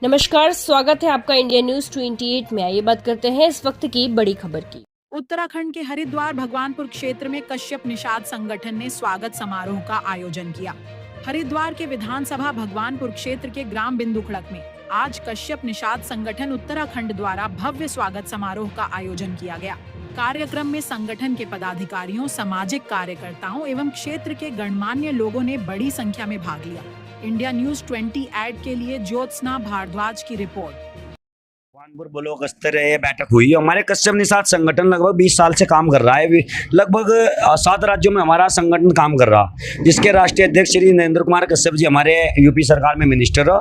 नमस्कार, स्वागत है आपका इंडिया न्यूज 28 में। आइए बात करते हैं इस वक्त की बड़ी खबर की। उत्तराखंड के हरिद्वार भगवानपुर क्षेत्र में कश्यप निषाद संगठन ने स्वागत समारोह का आयोजन किया। हरिद्वार के विधानसभा भगवानपुर क्षेत्र के ग्राम बिंदु खड़क में आज कश्यप निषाद संगठन उत्तराखंड द्वारा भव्य स्वागत समारोह का आयोजन किया गया। कार्यक्रम में संगठन के पदाधिकारियों, सामाजिक कार्यकर्ताओं एवं क्षेत्र के गणमान्य लोगों ने बड़ी संख्या में भाग लिया। इंडिया न्यूज 20 ऐड के लिए ज्योत्सना भारद्वाज की रिपोर्ट। भगवानपुर ब्लॉक स्तर ये बैठक हुई। हमारे कश्यप निषाद संगठन लगभग 20 साल से काम कर रहा है। लगभग 7 राज्यों में हमारा संगठन काम कर रहा, जिसके राष्ट्रीय अध्यक्ष श्री नरेंद्र कुमार कश्यप जी हमारे यूपी सरकार में मिनिस्टर है,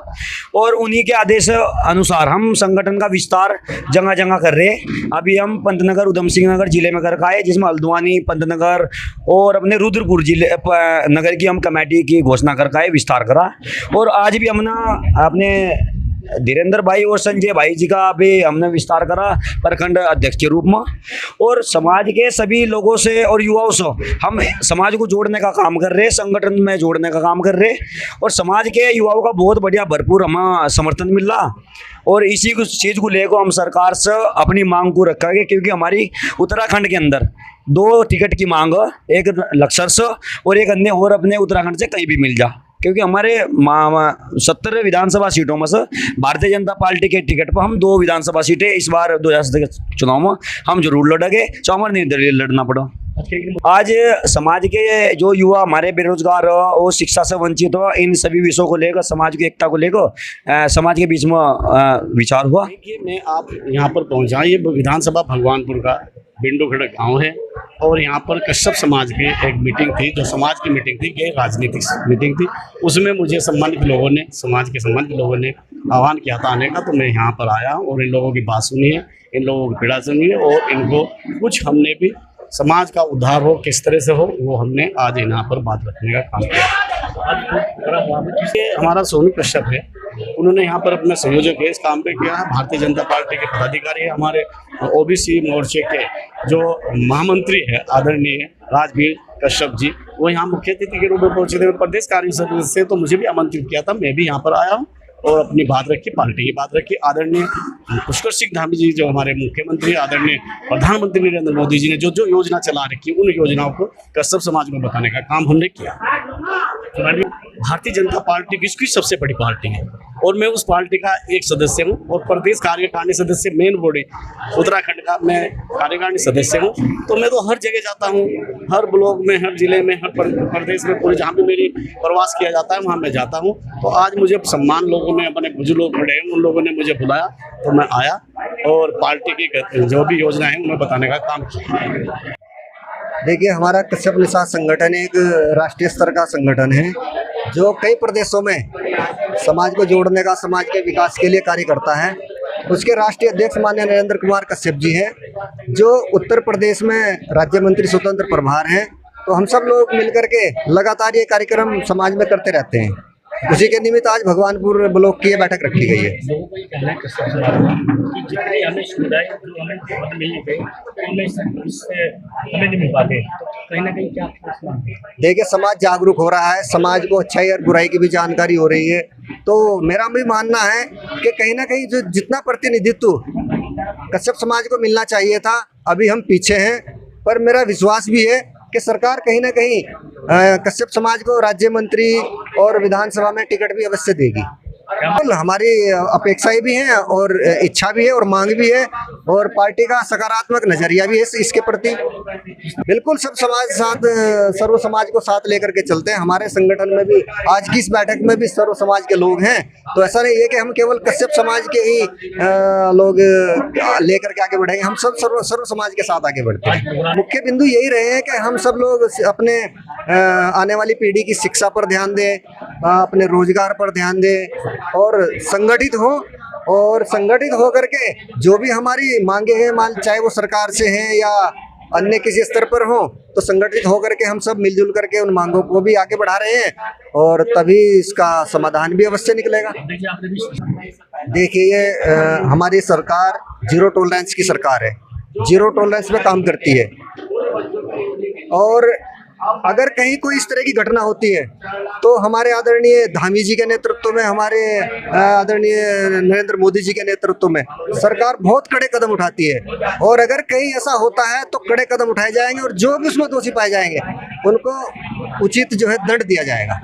और उन्हीं के आदेश अनुसार हम संगठन का विस्तार जगह जगह कर रहे हैं। अभी हम पंतनगर, उधम सिंह नगर जिले में कर पाए, जिसमें हल्द्वानी, पंतनगर और अपने रुद्रपुर जिले नगर की हम कमेटी की घोषणा कर पाए, विस्तार करा। और आज भी हमने अपने धीरेन्द्र भाई और संजय भाई जी का भी हमने विस्तार करा प्रखंड अध्यक्ष के रूप में। और समाज के सभी लोगों से और युवाओं से हम समाज को जोड़ने का काम कर रहे हैं, संगठन में जोड़ने का काम कर रहे हैं, और समाज के युवाओं का बहुत बढ़िया भरपूर हमें समर्थन मिल रहा। और इसी चीज़ को लेकर हम सरकार से अपनी मांग को रखेंगे, क्योंकि हमारी उत्तराखंड के अंदर 2 टिकट की मांग है, एक लक्सर से और एक अन्य और अपने उत्तराखंड से कहीं भी मिल जा। क्योंकि हमारे 70 विधानसभा सीटों में से भारतीय जनता पार्टी के टिकट पर हम 2 विधानसभा सीटें इस बार 2017 के चुनाव में हम जरूर लड़ेंगे, चाहे निर्दलीय लड़ना पड़ा। आज समाज के जो युवा हमारे बेरोजगार हो और शिक्षा से वंचित हो, इन सभी विषयों को लेकर, समाज की एकता को लेकर समाज के बीच में विचार हुआ। मैं आप यहाँ पर पहुँचा, ये विधानसभा भगवानपुर का बिंदु खड़क गाँव है, और यहाँ पर कश्यप समाज की एक मीटिंग थी, जो समाज की मीटिंग थी, ये राजनीतिक मीटिंग थी। उसमें मुझे सम्मानित लोगों ने, समाज के सम्मानित लोगों ने आह्वान किया था आने का, तो मैं यहाँ पर आया और इन लोगों की बात सुनी है, इन लोगों की पीड़ा सुनी है, और इनको कुछ हमने भी समाज का उद्धार हो, किस तरह से हो, वो हमने आज यहाँ पर बात रखने का काम किया। हमारा सोनू कश्यप है, उन्होंने यहाँ पर अपना संयोजक है, इस काम पे किया है। भारतीय जनता पार्टी के पदाधिकारी है, हमारे ओबीसी मोर्चे के जो महामंत्री है आदरणीय राजवीर कश्यप जी, वो यहाँ मुख्य अतिथि के रूप में पहुंचे थे। प्रदेश कार्य सदस्य तो मुझे भी आमंत्रित किया था, मैं भी यहाँ पर आया हूँ और अपनी बात रखी, पार्टी की बात रखी। आदरणीय पुष्कर सिंह धामी जी जो हमारे मुख्यमंत्री, आदरणीय प्रधानमंत्री नरेंद्र मोदी जी ने जो जो योजना चला रखी, उन योजनाओं को कश्यप समाज में बताने का काम हमने किया। भारतीय जनता पार्टी किसकी सबसे बड़ी पार्टी है, और मैं उस पार्टी का एक सदस्य हूँ, और प्रदेश कार्यकारिणी सदस्य, मेन बॉडी उत्तराखंड का मैं कार्यकारिणी सदस्य हूँ। तो मैं तो हर जगह जाता हूँ, हर ब्लॉक में, हर जिले में, हर प्रदेश में, पूरे जहाँ पे मेरी प्रवास किया जाता है वहाँ मैं जाता हूँ। तो आज मुझे सम्मान लोगों ने, अपने बुजुर्ग लोग खड़े हैं, उन लोगों ने मुझे बुलाया, तो मैं आया और पार्टी की जो भी योजना है उन्हें बताने का काम किया। देखिए, हमारा कश्यप निषाद संगठन एक राष्ट्रीय स्तर का संगठन है, जो कई प्रदेशों में समाज को जोड़ने का, समाज के विकास के लिए कार्य करता है। उसके राष्ट्रीय अध्यक्ष माननीय नरेंद्र कुमार कश्यप जी हैं, जो उत्तर प्रदेश में राज्य मंत्री स्वतंत्र प्रभार हैं। तो हम सब लोग मिलकर के लगातार ये कार्यक्रम समाज में करते रहते हैं। उसी के निमित्त आज भगवानपुर ब्लॉक की बैठक रखी गई है। लोगों को ये कहना है कश्यप समाज कि जितनी हमें सुविधाएं जो हमें पद मिलनी चाहिए, हमें इससे हमें नहीं मिल पाते, तो कहीं ना कहीं क्या देखिए, समाज जागरूक हो रहा है, समाज को अच्छाई और बुराई की भी जानकारी हो रही है। तो मेरा भी मानना है कि कहीं ना कहीं जो जितना प्रतिनिधित्व कश्यप समाज को मिलना चाहिए था, अभी हम पीछे हैं। पर मेरा विश्वास भी है कि सरकार कहीं ना कहीं कश्यप समाज को राज्य मंत्री और विधानसभा में टिकट भी अवश्य देगी। हमारी अपेक्षाएं भी हैं और इच्छा भी है और मांग भी है, और पार्टी का सकारात्मक नजरिया भी है इसके प्रति। बिल्कुल सब समाज साथ, सर्व समाज को साथ लेकर के चलते हैं। हमारे संगठन में भी आज की इस बैठक में भी सर्व समाज के लोग हैं। तो ऐसा नहीं है कि हम केवल कश्यप समाज के ही लोग लेकर के आगे बढ़ेंगे, हम सब सर्व समाज के साथ आगे बढ़ते हैं। मुख्य बिंदु यही रहे हैं कि हम सब लोग अपने आने वाली पीढ़ी की शिक्षा पर ध्यान दें, अपने रोजगार पर ध्यान दें, और संगठित हो, और संगठित होकर के जो भी हमारी मांगे हैं, चाहे वो सरकार से हैं या अन्य किसी स्तर पर हो, तो संगठित होकर के हम सब मिलजुल करके उन मांगों को भी आगे बढ़ा रहे हैं, और तभी इसका समाधान भी अवश्य निकलेगा। देखिए, ये हमारी सरकार जीरो टॉलरेंस की सरकार है, जीरो टॉलरेंस में काम करती है, और अगर कहीं कोई इस तरह की घटना होती है तो तो हमारे आदरणीय धामी जी के नेतृत्व में, हमारे आदरणीय नरेंद्र मोदी जी के नेतृत्व में सरकार बहुत कड़े कदम उठाती है, और अगर कहीं ऐसा होता है तो कड़े कदम उठाए जाएंगे, और जो भी उसमें दोषी पाए जाएंगे उनको उचित जो है दंड दिया जाएगा।